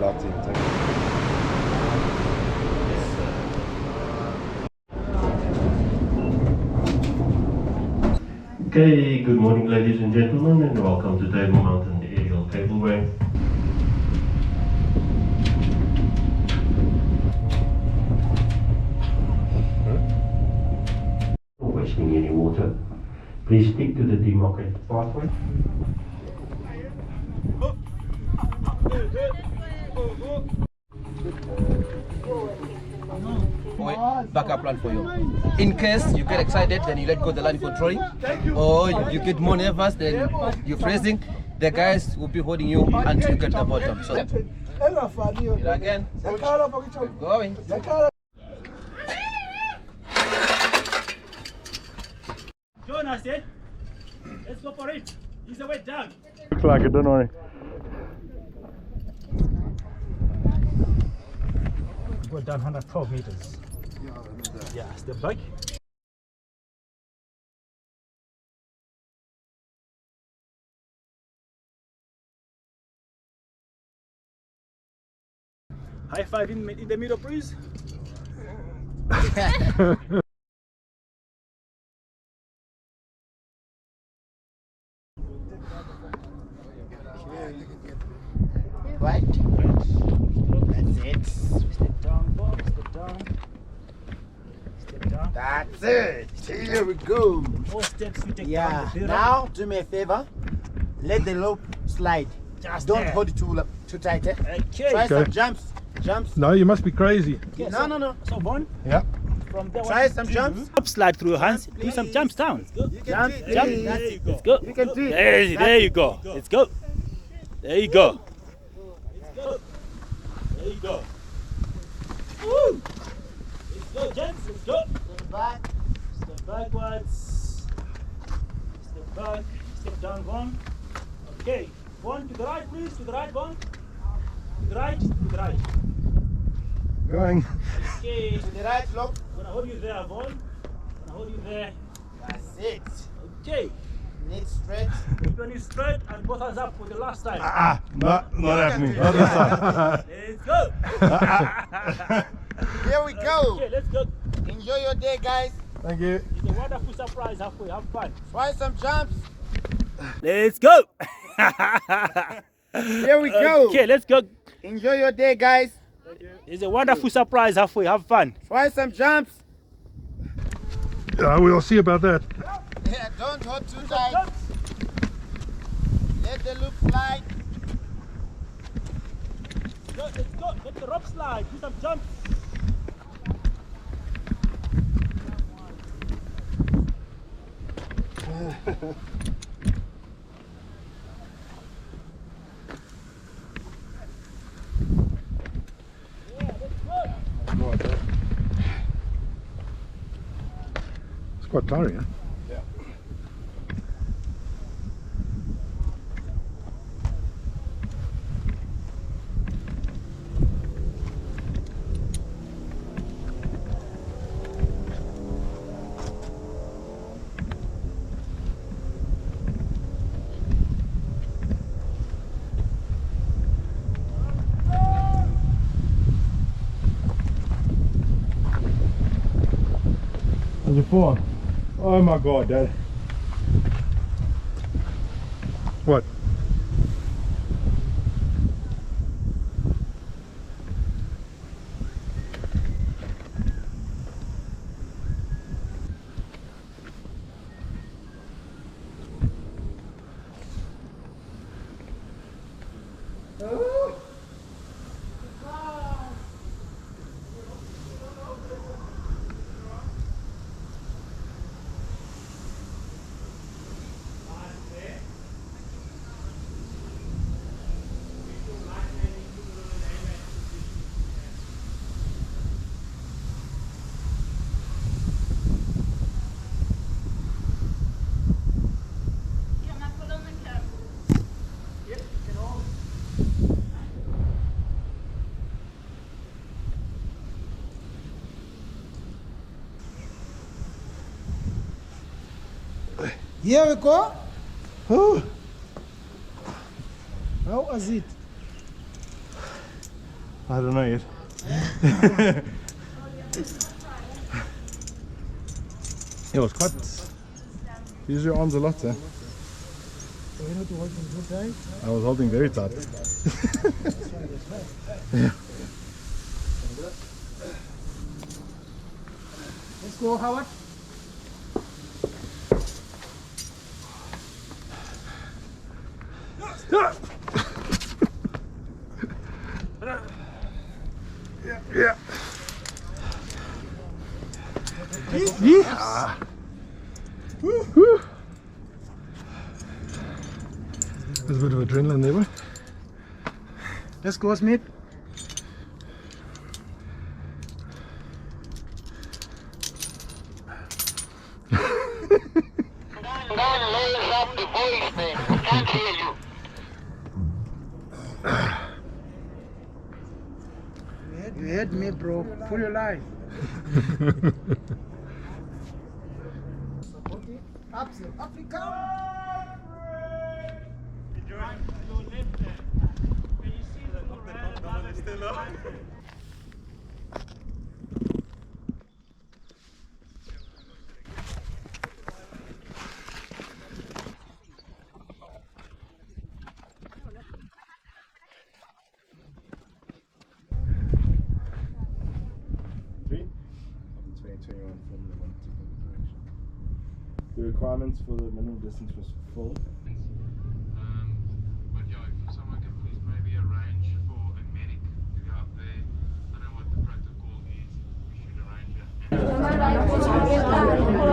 locked in. Thank you. Okay, good morning ladies and gentlemen, and welcome to Table Mountain Aerial Cableway. Wasting any water. Please stick to the demarcated pathway. Backup plan for you. In case you get excited, then you let go the line controlling, or you get more nervous, then you're freezing. The guys will be holding you until you get the bottom. So, again, keep going. Jonas, let's go for it. He's the way down. Looks like it, don't worry. Go down 112 meters. Yeah, step back. High five in the middle, please. Right? That's it. Step down, Bob. Step down. Step down. That's it. Here we go. More steps we take Yeah. down the Now do me a favor. Let the rope slide. Just Don't there. hold it too tight. Eh? Okay. Try some Okay. jumps. No, you must be crazy. Okay, No, no. So, Bon, Yeah. from there, Try what some you jumps. do, slide through your hands. Do some jumps down. You can Jump, do it. jump. That's There it. you go. Let's go. You can do it. There you go. Let's go. There you go. There you go. Woo! Let's go, gents. Let's go. Step back. Step backwards. Step back. Step down, Bon. Okay. Bon, to the right, please. To the right, Bon. To the right. To the right. Going. Okay. To the right, look. Gonna hold you there, Bon. Gonna hold you there. That's it. Okay. Neck straight. Keep your knees straight and both hands up for the last time. Not happening. Not this time. Let's go. Here we go. Okay, let's go. Enjoy your day, guys. Thank you. It's a wonderful surprise halfway. Have fun. Try some jumps. Let's go. Here we go. Okay, let's go. Enjoy your day, guys. It's a wonderful surprise halfway. Have fun. Try some jumps. We'll see about that. Yeah, don't hold too tight. Let the loop slide. Let's go. Let the rope slide. Do some jumps. It's quite tiring, huh? How's your form? Oh my god, Dad. What? Here we go. Oh, How was it? I don't know yet. It was quite. Use your arms a lot, eh? I was holding very tight. Yeah. Let's go, Howard. Yeah. Yeah. Woo. There's a bit of adrenaline there, but Let's go, Smith. You hit me, bro. Pull your line. Abseil, Africa. The requirements for the minimum distance was full. But yeah, if someone can please maybe arrange for a medic to go up there. I don't know what the protocol is. We should arrange it.